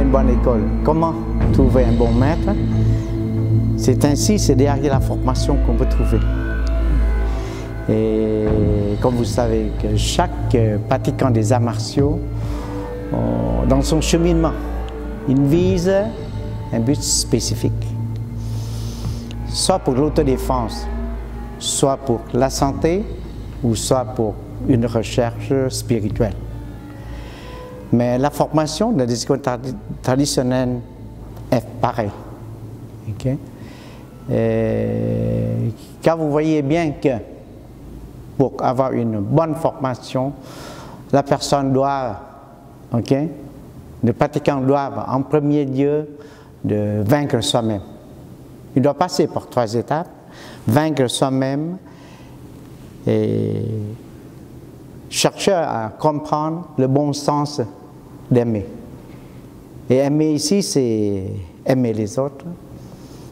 une bonne école. Comment trouver un bon maître? C'est ainsi, c'est derrière la formation qu'on peut trouver. Et comme vous savez, que chaque pratiquant des arts martiaux, dans son cheminement, il vise un but spécifique. Soit pour l'autodéfense, soit pour la santé, ou soit pour une recherche spirituelle. Mais la formation de la discipline traditionnelle est pareille. Okay? Car vous voyez bien que pour avoir une bonne formation, la personne doit, le pratiquant doit en premier lieu de vaincre soi-même. Il doit passer par 3 étapes, vaincre soi-même et chercher à comprendre le bon sens d'aimer. Et aimer ici, c'est aimer les autres,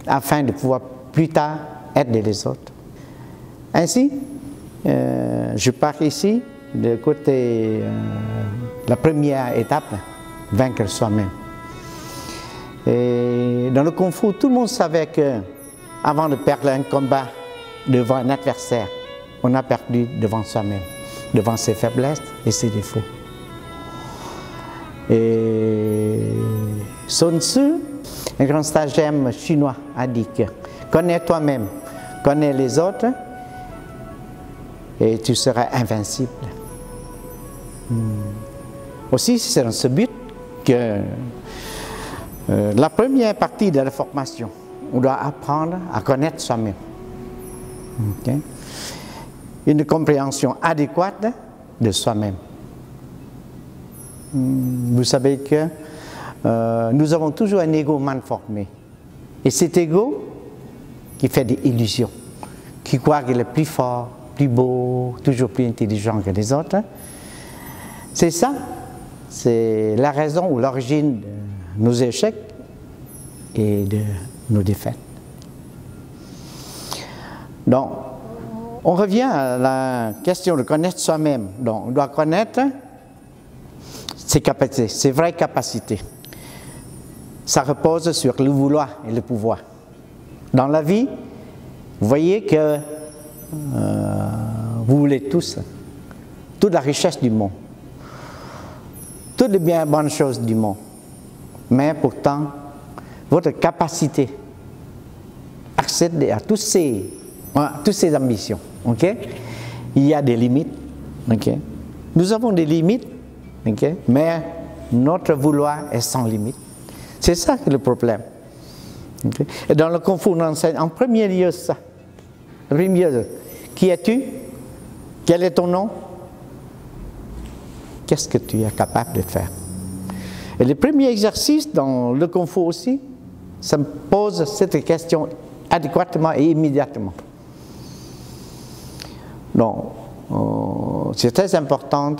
afin de pouvoir plus tard aider les autres. Ainsi, je pars ici de côté la première étape, vaincre soi-même. Et dans le Kung Fu, tout le monde savait que avant de perdre un combat devant un adversaire, on a perdu devant soi-même, devant ses faiblesses et ses défauts. Et Sun Tzu, un grand stratège chinois, a dit que connais toi-même, connais les autres et tu seras invincible. Aussi, c'est dans ce but que la première partie de la formation, on doit apprendre à connaître soi-même. Une compréhension adéquate de soi-même. Vous savez que nous avons toujours un ego mal formé. Et cet ego qui fait des illusions, qui croit qu'il est plus fort, plus beau, toujours plus intelligent que les autres, c'est ça, c'est la raison ou l'origine de nos échecs et de nos défaites. Donc, on revient à la question de connaître soi-même. Donc, on doit connaître ses capacités, ses vraies capacités. Ça repose sur le vouloir et le pouvoir. Dans la vie, vous voyez que vous voulez tous, toute la richesse du monde, toutes les bien bonnes choses du monde. Mais pourtant, votre capacité à accéder à toutes ces ambitions, il y a des limites. Nous avons des limites, mais notre vouloir est sans limite. C'est ça qui est le problème. Et dans le Kung Fu, on enseigne en premier lieu ça. En premier lieu, qui es-tu? Quel est ton nom? Qu'est-ce que tu es capable de faire? Et le premier exercice dans le Kung Fu aussi, ça me pose cette question adéquatement et immédiatement. Donc, c'est très important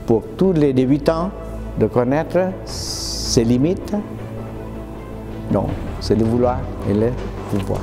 pour tous les débutants de connaître ses limites. Donc, c'est le vouloir et le pouvoir.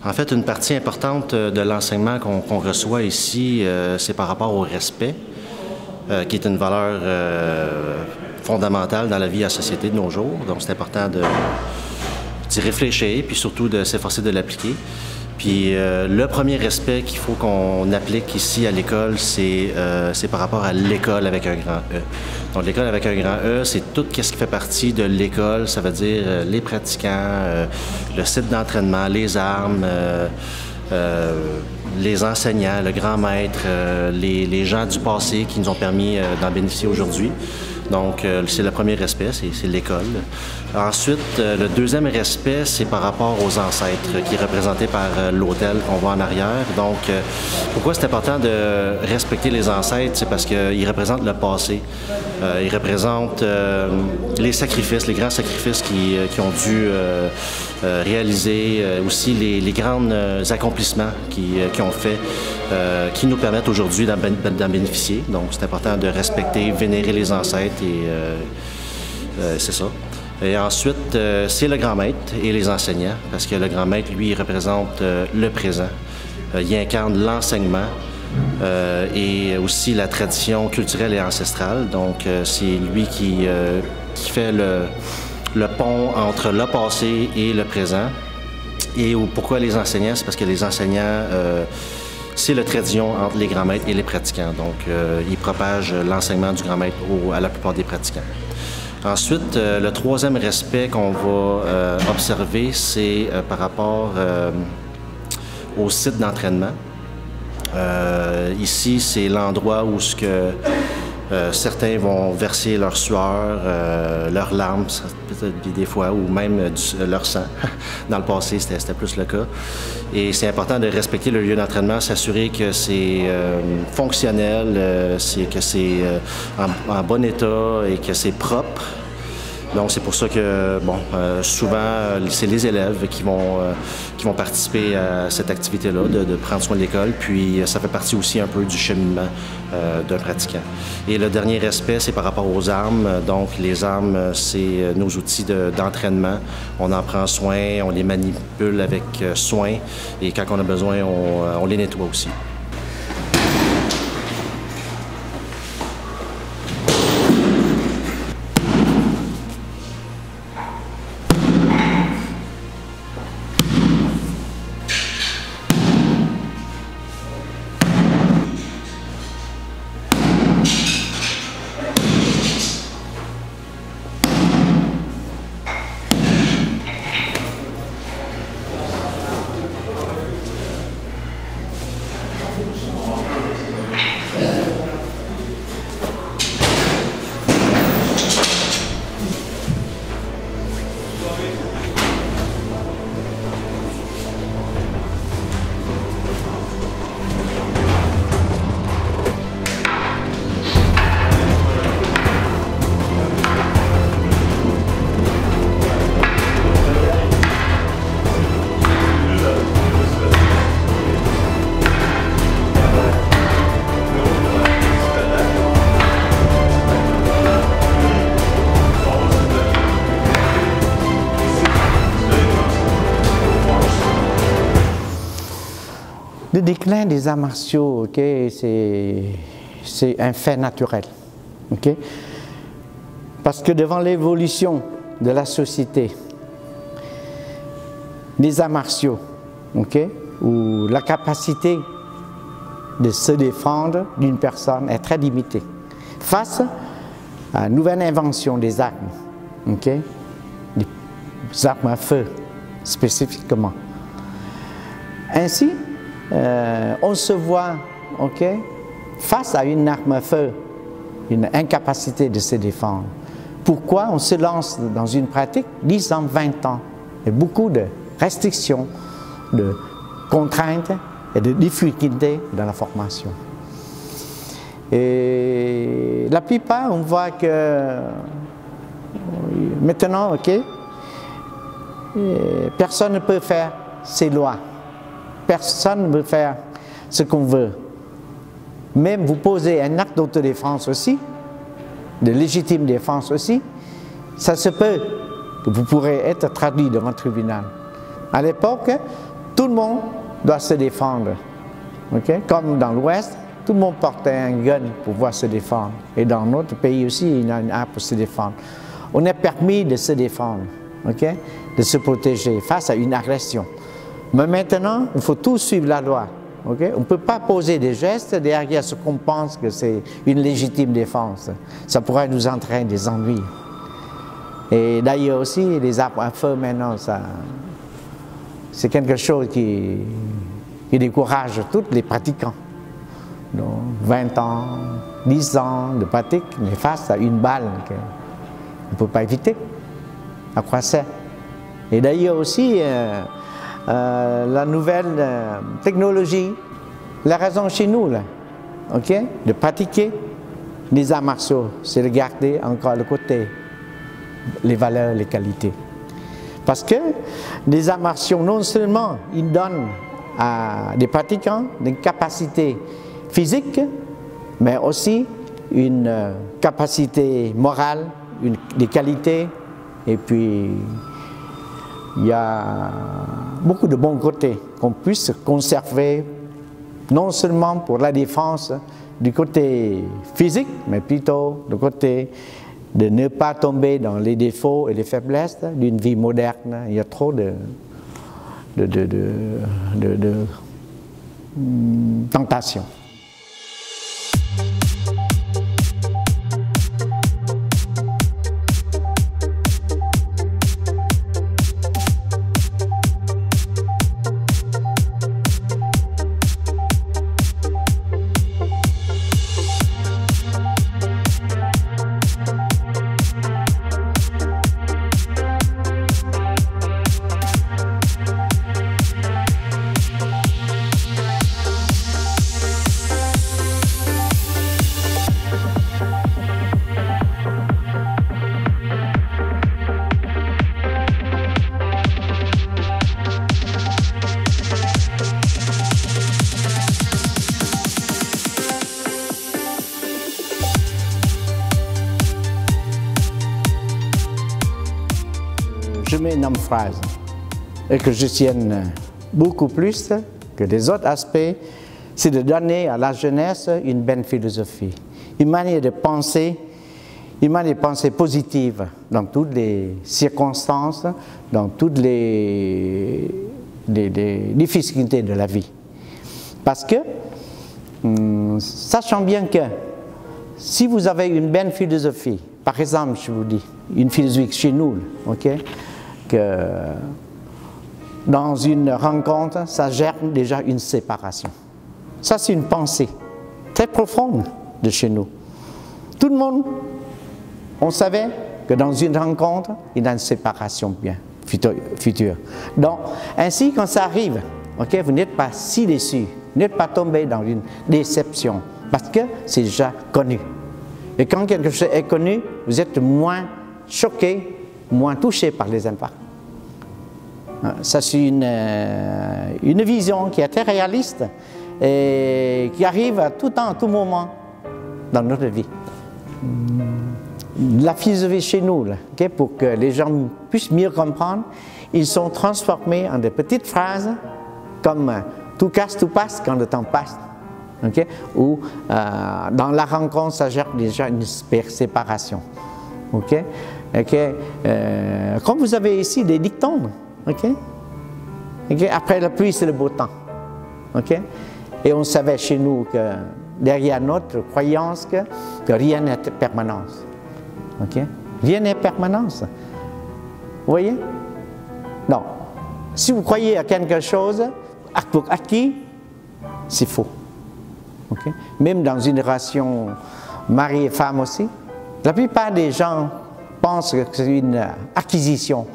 En fait, une partie importante de l'enseignement qu'on reçoit ici, c'est par rapport au respect, qui est une valeur fondamentale dans la vie et la société de nos jours. Donc, c'est important d'y réfléchir, puis surtout de s'efforcer de l'appliquer. Puis le premier respect qu'il faut qu'on applique ici à l'école, c'est par rapport à l'école avec un grand E. Donc l'école avec un grand E, c'est tout ce qui fait partie de l'école, ça veut dire les pratiquants, le site d'entraînement, les armes, les enseignants, le grand maître, les gens du passé qui nous ont permis d'en bénéficier aujourd'hui. Donc, c'est le premier respect, c'est l'école. Ensuite, le deuxième respect, c'est par rapport aux ancêtres, qui est représenté par l'autel qu'on voit en arrière. Donc, pourquoi c'est important de respecter les ancêtres? C'est parce qu'ils représentent le passé. Ils représentent les sacrifices, les grands sacrifices qui ont dû réaliser, aussi les grands accomplissements qui ont fait, qui nous permettent aujourd'hui d'en bénéficier. Donc, c'est important de respecter, vénérer les ancêtres et c'est ça. Et ensuite, c'est le grand maître et les enseignants, parce que le grand maître, lui, il représente le présent. Il incarne l'enseignement et aussi la tradition culturelle et ancestrale. Donc, c'est lui qui fait le pont entre le passé et le présent. Et pourquoi les enseignants? C'est parce que les enseignants, c'est le trait d'union entre les grands maîtres et les pratiquants. Donc, ils propagent l'enseignement du grand maître à la plupart des pratiquants. Ensuite, le troisième respect qu'on va observer, c'est par rapport au site d'entraînement. Ici, c'est l'endroit où certains vont verser leur sueur, leurs larmes, des fois, ou même leur sang. Dans le passé, c'était plus le cas. Et c'est important de respecter le lieu d'entraînement, s'assurer que c'est fonctionnel, que c'est en bon état et que c'est propre. Donc, c'est pour ça que, bon, souvent, c'est les élèves qui vont participer à cette activité-là, de prendre soin de l'école, puis ça fait partie aussi un peu du cheminement d'un pratiquant. Et le dernier respect, c'est par rapport aux armes. Donc, les armes, c'est nos outils d'entraînement. On en prend soin, on les manipule avec soin, et quand on a besoin, on les nettoie aussi. Le déclin des arts martiaux, okay, c'est un fait naturel. Okay? Parce que devant l'évolution de la société, les arts martiaux, okay, où la capacité de se défendre d'une personne est très limitée, face à la nouvelle invention des armes, okay, des armes à feu spécifiquement. Ainsi, on se voit, okay, face à une arme à feu, une incapacité de se défendre. Pourquoi on se lance dans une pratique 10 ans, 20 ans? Il y a beaucoup de restrictions, de contraintes et de difficultés dans la formation. Et la plupart, on voit que maintenant, okay, personne ne peut faire ses lois. Personne ne peut faire ce qu'on veut. Même vous posez un acte d'autodéfense aussi, de légitime défense aussi, ça se peut que vous pourrez être traduit devant le tribunal. À l'époque, tout le monde doit se défendre. Okay? Comme dans l'Ouest, tout le monde porte un gun pour pouvoir se défendre. Et dans notre pays aussi, il y a une arme pour se défendre. On est permis de se défendre, okay? De se protéger face à une agression. Mais maintenant, il faut tous suivre la loi. Okay? On ne peut pas poser des gestes derrière ce qu'on pense que c'est une légitime défense. Ça pourrait nous entraîner des ennuis. Et d'ailleurs aussi, les armes à feu maintenant, c'est quelque chose qui décourage tous les pratiquants. Donc, 20 ans, 10 ans de pratique, mais face à une balle qu'on ne peut pas éviter. À quoi ça? Et d'ailleurs aussi, la nouvelle technologie, la raison chez nous, là, okay, de pratiquer les arts martiaux, c'est de garder encore le côté, les valeurs, les qualités. Parce que les arts martiaux, non seulement ils donnent à des pratiquants des capacités physiques, mais aussi une capacité morale, des qualités, et puis il y a beaucoup de bons côtés qu'on puisse conserver, non seulement pour la défense du côté physique, mais plutôt du côté de ne pas tomber dans les défauts et les faiblesses d'une vie moderne. Il y a trop de tentations. Je mets une phrase et que je tienne beaucoup plus que les autres aspects, c'est de donner à la jeunesse une bonne philosophie, une manière de penser positive dans toutes les circonstances, dans toutes les difficultés de la vie. Parce que, sachant bien que si vous avez une bonne philosophie, par exemple, je vous dis, une philosophie chez nous, ok, que dans une rencontre, ça gère déjà une séparation. Ça, c'est une pensée très profonde de chez nous. Tout le monde, on savait que dans une rencontre, il y a une séparation bien future. Donc, ainsi, quand ça arrive, okay, vous n'êtes pas si déçu, vous n'êtes pas tombé dans une déception, parce que c'est déjà connu. Et quand quelque chose est connu, vous êtes moins choqué, moins touché par les impacts. Ça, c'est une vision qui est très réaliste et qui arrive à tout temps, à tout moment dans notre vie. La philosophie chez nous, là, okay, pour que les gens puissent mieux comprendre, ils sont transformés en des petites phrases comme « tout casse, tout passe quand le temps passe ». Okay? Ou dans la rencontre, ça gère déjà une séparation. Okay? Okay? Comme vous avez ici des dictons, okay? Okay? Après la pluie, c'est le beau temps. Okay? Et on savait chez nous que derrière notre croyance que rien n'est permanence. Okay? Rien n'est permanence. Vous voyez? Non. Si vous croyez à quelque chose, pour acquis, c'est faux. Okay? Même dans une relation mari et femme aussi, la plupart des gens pensent que c'est une acquisition.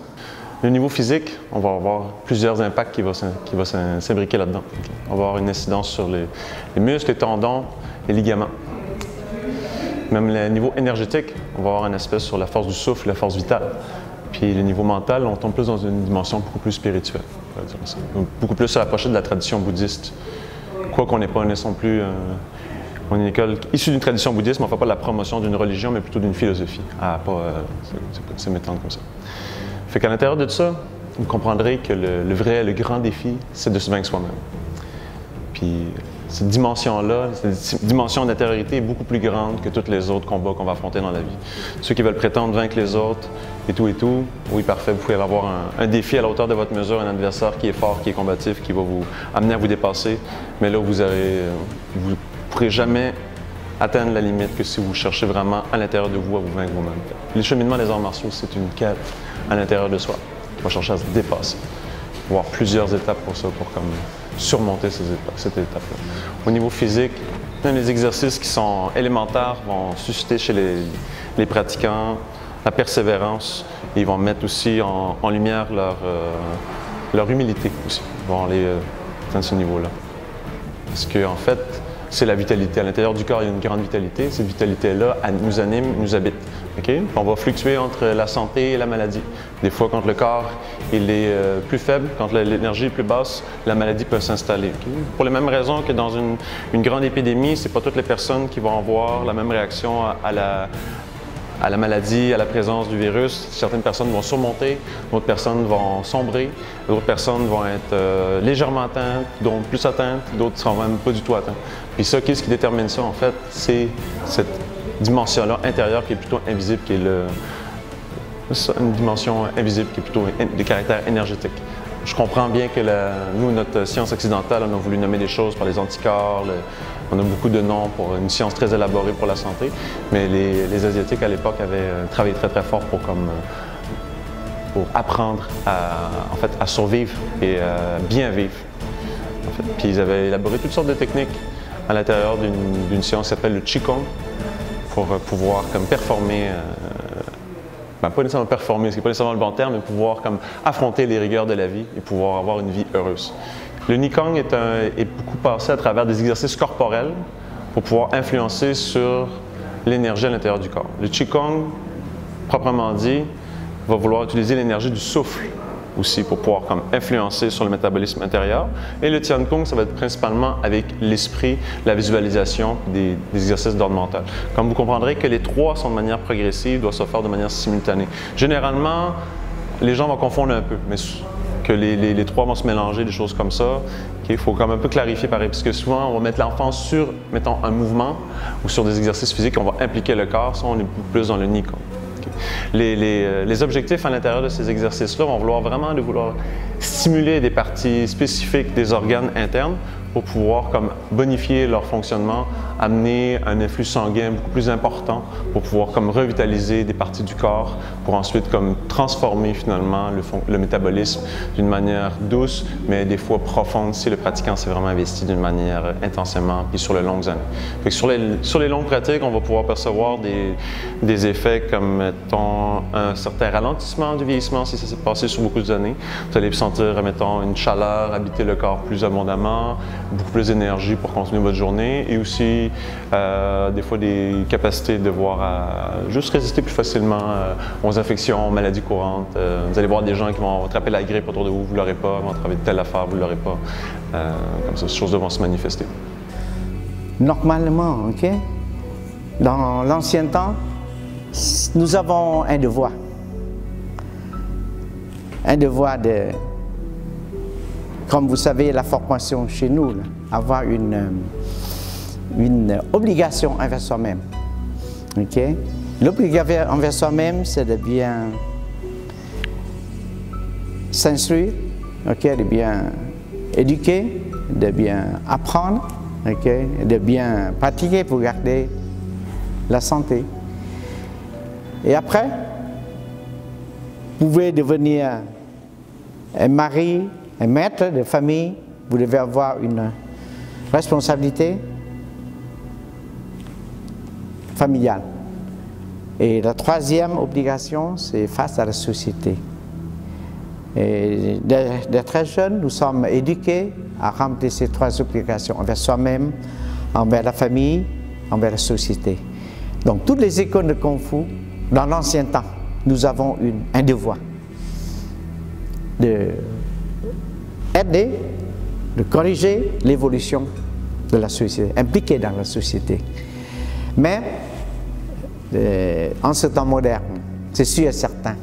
Le niveau physique, on va avoir plusieurs impacts qui vont s'imbriquer là-dedans. Okay? On va avoir une incidence sur les muscles, les tendons, les ligaments. Même le niveau énergétique, on va avoir un aspect sur la force du souffle, la force vitale. Puis le niveau mental, on tombe plus dans une dimension beaucoup plus spirituelle. Donc, beaucoup plus rapproché de la tradition bouddhiste. Quoi qu'on n'est pas, ne sont plus on est une école issue d'une tradition bouddhiste, mais on ne fait pas la promotion d'une religion, mais plutôt d'une philosophie, à pas se m'étendre comme ça. Fait qu'à l'intérieur de tout ça, vous comprendrez que le grand défi, c'est de se vaincre soi-même. Puis cette dimension-là, cette dimension d'intériorité est beaucoup plus grande que tous les autres combats qu'on va affronter dans la vie. Ceux qui veulent prétendre vaincre les autres et tout, oui, parfait, vous pouvez avoir un défi à la hauteur de votre mesure, un adversaire qui est fort, qui est combatif, qui va vous amener à vous dépasser, mais là, vous ne pourrez jamais atteindre la limite que si vous cherchez vraiment à l'intérieur de vous à vous vaincre vous-même. Le cheminement des arts martiaux, c'est une quête à l'intérieur de soi. On va chercher à se dépasser, voir plusieurs étapes pour ça, pour comme surmonter cette étape-là. Au niveau physique, les exercices qui sont élémentaires vont susciter chez les pratiquants la persévérance et ils vont mettre aussi en lumière leur humilité aussi. Ils vont aller atteindre ce niveau-là. Parce qu'en fait, c'est la vitalité. À l'intérieur du corps, il y a une grande vitalité. Cette vitalité-là, elle nous anime, nous habite. Okay? On va fluctuer entre la santé et la maladie. Des fois, quand le corps il est plus faible, quand l'énergie est plus basse, la maladie peut s'installer. Okay? Pour les mêmes raisons que dans une grande épidémie, ce n'est pas toutes les personnes qui vont avoir la même réaction à la maladie, à la présence du virus. Certaines personnes vont surmonter, d'autres personnes vont sombrer, d'autres personnes vont être légèrement atteintes, d'autres plus atteintes, d'autres ne seront même pas du tout atteintes. Puis ça, qu'est-ce qui détermine ça, en fait? C'est cette dimension-là intérieure qui est plutôt invisible, qui est une dimension invisible qui est plutôt de caractère énergétique. Je comprends bien que nous, notre science occidentale, on a voulu nommer des choses par les anticorps, on a beaucoup de noms pour une science très élaborée pour la santé, mais les Asiatiques à l'époque avaient travaillé très très fort pour apprendre à survivre et à bien vivre. En fait. Puis ils avaient élaboré toutes sortes de techniques à l'intérieur d'une science qui s'appelle le Qigong pour pouvoir comme performer, pas nécessairement performer, ce qui n'est pas nécessairement le bon terme, mais pouvoir comme affronter les rigueurs de la vie et pouvoir avoir une vie heureuse. Le Qigong est beaucoup passé à travers des exercices corporels pour pouvoir influencer sur l'énergie à l'intérieur du corps. Le Qigong, proprement dit, va vouloir utiliser l'énergie du souffle aussi pour pouvoir comme influencer sur le métabolisme intérieur. Et le Tian Kung, ça va être principalement avec l'esprit, la visualisation, des exercices d'ordre mental. Comme vous comprendrez que les trois sont de manière progressive, doivent se faire de manière simultanée. Généralement, les gens vont confondre un peu, mais que les trois vont se mélanger, des choses comme ça. Il faut quand même un peu clarifier pareil, parce que souvent, on va mettre l'enfant sur, mettons, un mouvement ou sur des exercices physiques, on va impliquer le corps, ça, on est beaucoup plus dans le Qigong. Les objectifs à l'intérieur de ces exercices-là vont vouloir stimuler des parties spécifiques des organes internes pour pouvoir comme bonifier leur fonctionnement, amener un influx sanguin beaucoup plus important pour pouvoir comme revitaliser des parties du corps pour ensuite comme transformer finalement le métabolisme d'une manière douce mais des fois profonde si le pratiquant s'est vraiment investi d'une manière intensément puis sur les longues années. Fait que sur les longues pratiques, on va pouvoir percevoir des effets comme mettons un certain ralentissement du vieillissement si ça s'est passé sur beaucoup d'années. Vous allez sentir mettons une chaleur habiter le corps plus abondamment, beaucoup plus d'énergie pour continuer votre journée et aussi des fois des capacités de voir à juste résister plus facilement aux infections, aux maladies courantes. Vous allez voir des gens qui vont attraper la grippe autour de vous, vous ne l'aurez pas, ils vont attraper telle affaire, vous ne l'aurez pas. Comme ça, ces choses-là vont se manifester. Normalement, ok, dans l'ancien temps, nous avons un devoir. Un devoir de, comme vous savez, la formation chez nous, là, avoir une obligation envers soi-même. Okay? L'obligation envers soi-même, c'est de bien s'instruire, okay? De bien éduquer, de bien apprendre, okay? De bien pratiquer pour garder la santé. Et après, vous pouvez devenir un mari, un maître de famille, vous devez avoir une responsabilité familiale. Et la troisième obligation, c'est face à la société. Et dès très jeunes, nous sommes éduqués à remplir ces trois obligations envers soi-même, envers la famille, envers la société. Donc, toutes les écoles de Kung Fu, dans l'ancien temps, nous avons un devoir d'aider, de corriger l'évolution de la société, impliquer dans la société. Mais en ce temps moderne, c'est sûr et certain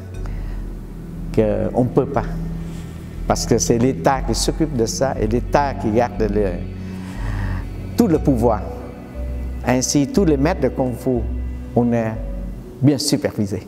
qu'on ne peut pas. Parce que c'est l'État qui s'occupe de ça et l'État qui garde tout le pouvoir. Ainsi, tous les maîtres de Kung Fu, on est bien supervisés.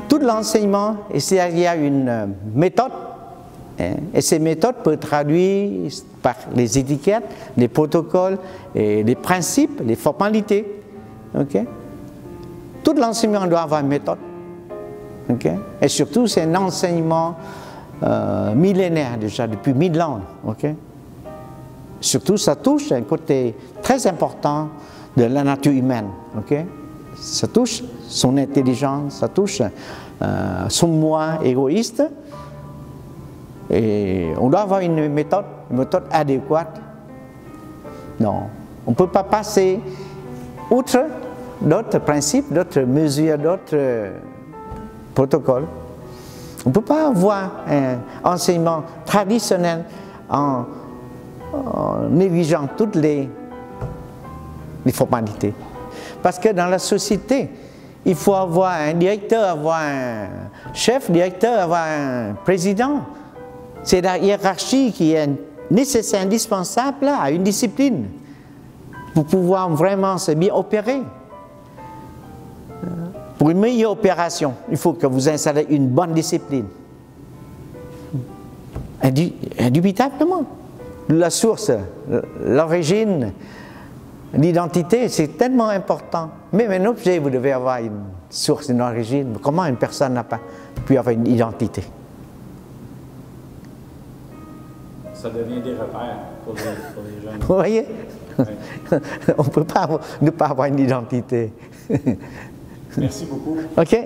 Tout l'enseignement, il y a une méthode, hein, et ces méthodes peuvent être traduites par les étiquettes, les protocoles, et les principes, les formalités. Okay? Tout l'enseignement doit avoir une méthode. Okay? Et surtout, c'est un enseignement millénaire déjà, depuis 1000 ans. Okay? Surtout, ça touche un côté très important de la nature humaine. Okay? Ça touche son intelligence, ça touche son moi égoïste. Et on doit avoir une méthode adéquate. Non, on ne peut pas passer outre d'autres principes, d'autres mesures, d'autres protocoles. On ne peut pas avoir un enseignement traditionnel en négligeant toutes les formalités. Parce que dans la société, il faut avoir un directeur, avoir un chef directeur, avoir un président. C'est la hiérarchie qui est nécessaire, indispensable à une discipline pour pouvoir vraiment se bien opérer. Pour une meilleure opération, il faut que vous installez une bonne discipline. Indubitablement. La source, l'origine, l'identité, c'est tellement important. Même un objet, vous devez avoir une source, une origine. Comment une personne n'a pas pu avoir une identité? Ça devient des repères pour les jeunes. Vous voyez? Oui. On ne peut pas ne pas avoir une identité. Merci beaucoup. OK?